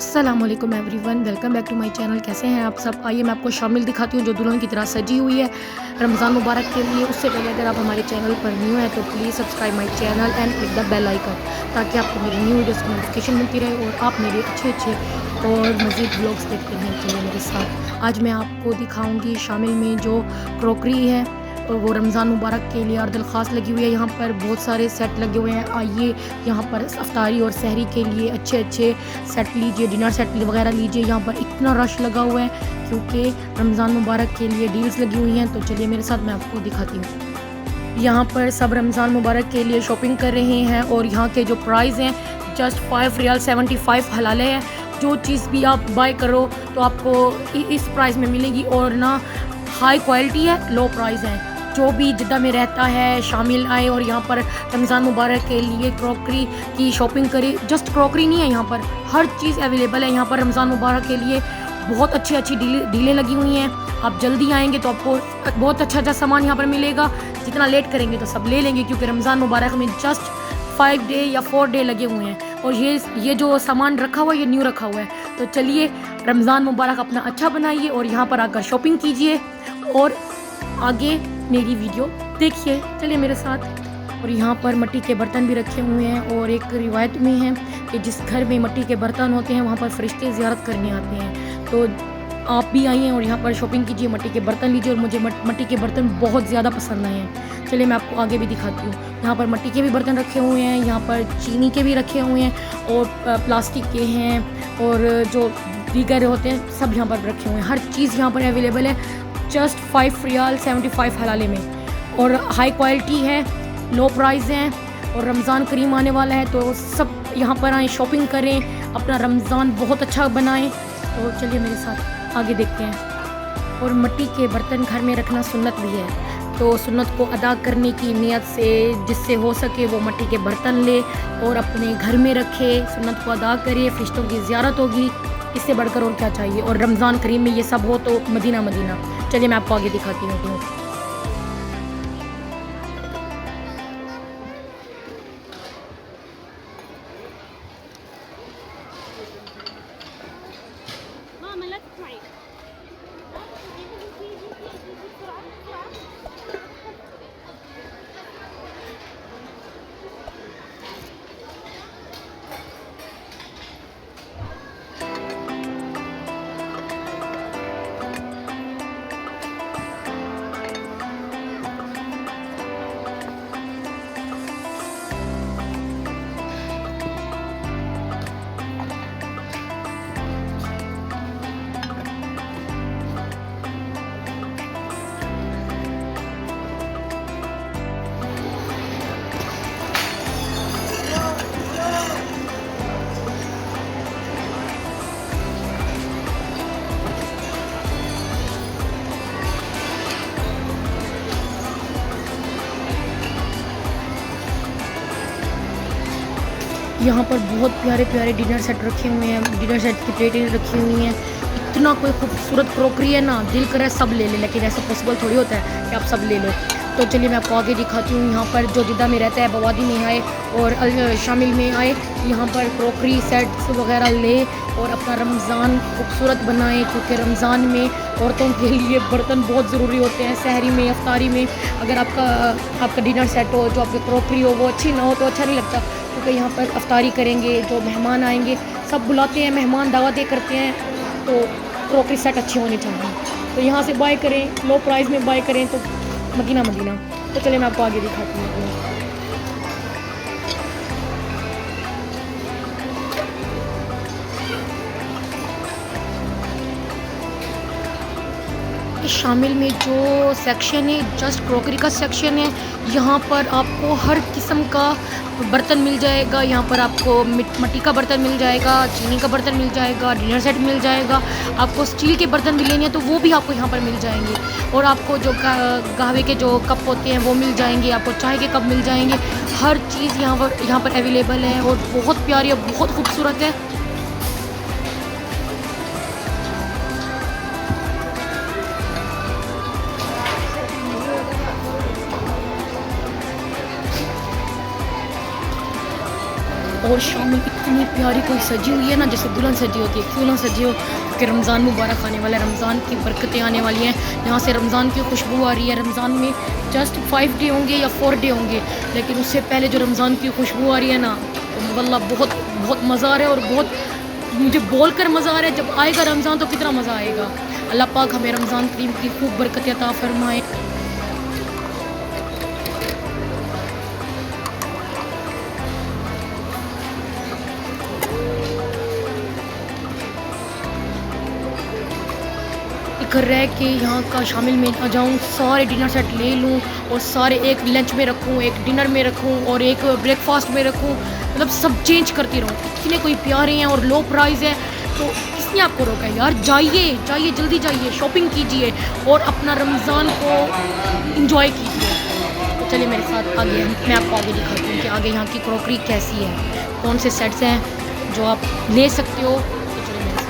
अस्सलामुअलैकुम everyone, welcome back to my channel. कैसे हैं आप सब? आइए मैं आपको शामिल दिखाती हूँ जो दुल्हन की तरह सजी हुई है रमज़ान मुबारक के लिए। उससे पहले अगर आप हमारे चैनल पर न्यू हैं तो please subscribe my channel and click the bell icon, ताकि आपको मेरी न्यू वीडियोस की नोटिफिकेशन मिलती रहे और आप मेरे अच्छे अच्छे और मज़ीद ब्लॉग्स देखते रहें। चलिए मेरे साथ, आज मैं आपको दिखाऊँगी शामिल में जो क्रॉकरी है वो रमज़ान मुबारक के लिए अर्दल ख़ास लगी हुई है। यहाँ पर बहुत सारे सेट लगे हुए हैं। आइए यहाँ पर अफ्तारी और सहरी के लिए अच्छे अच्छे सेट लीजिए, डिनर सेट वगैरह लीजिए। यहाँ पर इतना रश लगा हुआ है क्योंकि रमज़ान मुबारक के लिए डील्स लगी हुई हैं। तो चलिए मेरे साथ, मैं आपको दिखाती हूँ। यहाँ पर सब रमज़ान मुबारक के लिए शॉपिंग कर रहे हैं और यहाँ के जो प्राइस हैं जस्ट 5 रियाल 75 हलाले है। जो चीज़ भी आप बाय करो तो आपको इस प्राइस में मिलेगी और ना हाई क्वालिटी है, लो प्राइस है। जो भी जिद्दा में रहता है शामिल आए और यहाँ पर रमज़ान मुबारक के लिए क्रॉकरी की शॉपिंग करे। जस्ट क्रॉकरी नहीं है, यहाँ पर हर चीज़ अवेलेबल है। यहाँ पर रमज़ान मुबारक के लिए बहुत अच्छी अच्छी डीलें लगी हुई हैं। आप जल्दी आएंगे तो आपको बहुत अच्छा अच्छा सामान यहाँ पर मिलेगा। जितना लेट करेंगे तो सब ले लेंगे, क्योंकि रमज़ान मुबारक में जस्ट 5 डे या 4 डे लगे हुए हैं और ये जो सामान रखा हुआ है ये न्यू रखा हुआ है। तो चलिए रमज़ान मुबारक अपना अच्छा बनाइए और यहाँ पर आकर शॉपिंग कीजिए और आगे मेरी वीडियो देखिए। चलिए मेरे साथ। और यहाँ पर मिट्टी के बर्तन भी रखे हुए हैं और एक रिवायत में है कि जिस घर में मिट्टी के बर्तन होते हैं वहाँ पर फरिश्ते ज़ियारत करने आते हैं। तो आप भी आइए और यहाँ पर शॉपिंग कीजिए, मिट्टी के बर्तन लीजिए। और मुझे मिट्टी के बर्तन बहुत ज़्यादा पसंद आए हैं। चलिए मैं आपको आगे भी दिखाती हूँ। यहाँ पर मिट्टी के भी बर्तन रखे हुए हैं, यहाँ पर चीनी के भी रखे हुए हैं और प्लास्टिक के हैं और जो दीगर होते हैं सब यहाँ पर रखे हुए हैं। हर चीज़ यहाँ पर अवेलेबल है जस्ट 5 रियाल 75 हलाले में और हाई क्वालिटी है, लो प्राइस हैं। और रमज़ान करीम आने वाला है तो सब यहाँ पर आएँ, शॉपिंग करें, अपना रमज़ान बहुत अच्छा बनाएं। तो चलिए मेरे साथ आगे देखते हैं। और मिट्टी के बर्तन घर में रखना सुन्नत भी है, तो सुन्नत को अदा करने की नीयत से जिससे हो सके वो मिट्टी के बर्तन ले और अपने घर में रखे, सुन्नत को अदा करे, फरिश्तों की ज़ियारत होगी। इससे बढ़कर और क्या चाहिए। और रमज़ान करीम में ये सब हो तो मदीना मदीना। चलिए मैं आपको आगे दिखाती हूँ। यहाँ पर बहुत प्यारे प्यारे डिनर सेट रखे हुए हैं, डिनर सेट की प्लेटें रखी हुई हैं। इतना कोई खूबसूरत क्रॉकरी है ना, दिल करे सब ले ले, लेकिन ऐसा पॉसिबल थोड़ी होता है कि आप सब ले लो। तो चलिए मैं आपको आगे दिखाती हूँ। यहाँ पर जो जिद्दा में रहता है बवादी में आए और शामिल में आए, यहाँ पर क्रॉकरी सेट्स वगैरह ले और अपना रमज़ान खूबसूरत बनाएं, क्योंकि रमज़ान में औरतों के लिए बर्तन बहुत ज़रूरी होते हैं। सहरी में, अफ्तारी में अगर आपका डिनर सेट हो, जो आपकी क्रॉकरी हो वो अच्छी ना हो तो अच्छा नहीं लगता। क्योंकि यहाँ पर अफ्तारी करेंगे, जो मेहमान आएंगे सब बुलाते हैं, मेहमान दावतें करते हैं, तो क्रॉकरी सेट अच्छे होने चाहिए। तो यहाँ से बाय करें, लो प्राइस में बाय करें तो मदीना मदीना। तो चलिए मैं आपको आगे दिखाती हूँ। शामिल में जो सेक्शन है जस्ट क्रॉकरी का सेक्शन है। यहाँ पर आपको हर किस्म का बर्तन मिल जाएगा। यहाँ पर आपको मिट्टी का बर्तन मिल जाएगा, चीनी का बर्तन मिल जाएगा, डिनर सेट मिल जाएगा। आपको स्टील के बर्तन भी लेने हैं तो वो भी आपको यहाँ पर मिल जाएंगे। और आपको जो कहवे के जो कप होते हैं वो मिल जाएंगे, आपको चाय के कप मिल जाएंगे। हर चीज़ यहाँ पर अवेलेबल है और बहुत प्यारी और बहुत खूबसूरत है। और शामिल इतनी प्यारी कोई सजी हुई है ना, जैसे दुल्हन सजी होती है। क्यों ना सजी हो, क्योंकि रमज़ान मुबारक आने वाला है, रमज़ान की बरकतें आने वाली हैं। यहाँ से रमज़ान की खुशबू आ रही है। रमज़ान में जस्ट 5 डे होंगे या 4 डे होंगे, लेकिन उससे पहले जो रमज़ान की खुशबू आ रही है ना, तो वल्लाह बहुत बहुत मज़ा आ रहा है। और बहुत मुझे बोल कर मज़ा आ रहा है, जब आएगा रमज़ान तो कितना मज़ा आएगा। अल्लाह पाक हमें रमज़ान करीम की खूब बरकत अता फरमाए। घर रह के यहाँ का शामिल में आ जाऊँ, सारे डिनर सेट ले लूँ और सारे एक लंच में रखूँ, एक डिनर में रखूँ और एक ब्रेकफास्ट में रखूँ, मतलब सब चेंज करती रहूँ। इतने कोई प्यारे हैं और लो प्राइस है, तो किसने आपको रोका है यार? जाइए जाइए, जल्दी जाइए, शॉपिंग कीजिए और अपना रमज़ान को इंजॉय कीजिए। तो चलिए मेरे साथ आगे, मैं आपको आगे दिखाती हूँ कि आगे यहाँ की क्रॉकरी कैसी है, कौन से सेट्स हैं जो आप ले सकते हो। तो चलिए मेरे साथ।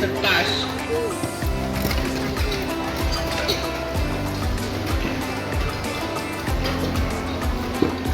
16.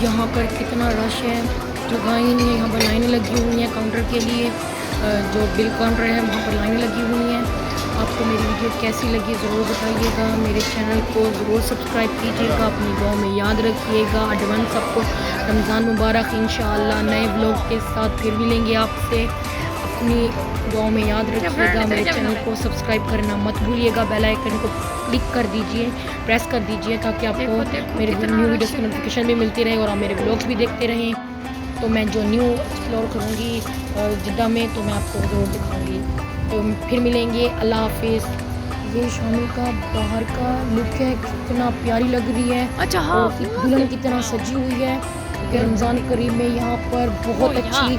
यहाँ पर कितना रश है, जगह ही नहीं है। यहाँ पर लाइनें लगी हुई हैं काउंटर के लिए, जो बिल काउंटर है वहाँ पर लाइनें लगी हुई हैं। आपको मेरी वीडियो कैसी लगी ज़रूर बताइएगा। मेरे चैनल को ज़रूर सब्सक्राइब कीजिएगा, अपनी दुआ में याद रखिएगा। एडवांस सबको रमज़ान मुबारक। इंशाअल्लाह नए ब्लॉग के साथ फिर मिलेंगे आपसे। अपनी दुआ में याद रखिएगा। मेरे चैनल को सब्सक्राइब करना मत भूलिएगा। बेल आइकन को क्लिक कर दीजिए, प्रेस कर दीजिए, ताकि आपको मेरे न्यू वीडियोस की नोटिफिकेशन भी मिलती रहे और आप मेरे ब्लॉग्स भी देखते रहें। तो मैं जो न्यू एक्सप्लोर करूँगी जिद्दा में, तो मैं आपको ज़रूर दिखाऊँगी। तो फिर मिलेंगे। अल्लाह हाफिज़। ये शामिल का बाहर का लुक है, कितना प्यारी लग रही है। अच्छा हाँ, दुल्हन की तरह सजी हुई है। क्योंकि रमज़ान करीम में यहाँ पर बहुत अच्छी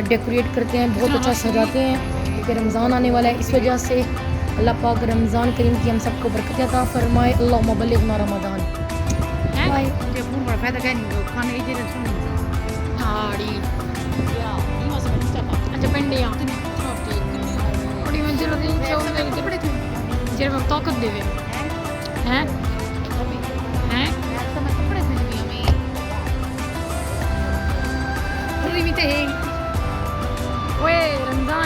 डेकोरेट करते हैं, बहुत अच्छा सजाते हैं। क्योंकि रमज़ान आने वाला है, इस वजह से अल्लाह पाक रमज़ान करीम की हम सबको बरकत अता फरमाए। अल्लाहुम्मा बल्लिगना रमज़ान। बाय। अच्छा पेंडियां बड़ी मंजिल होती है जेर में ताकत देवे हैं हैं ओए रमजान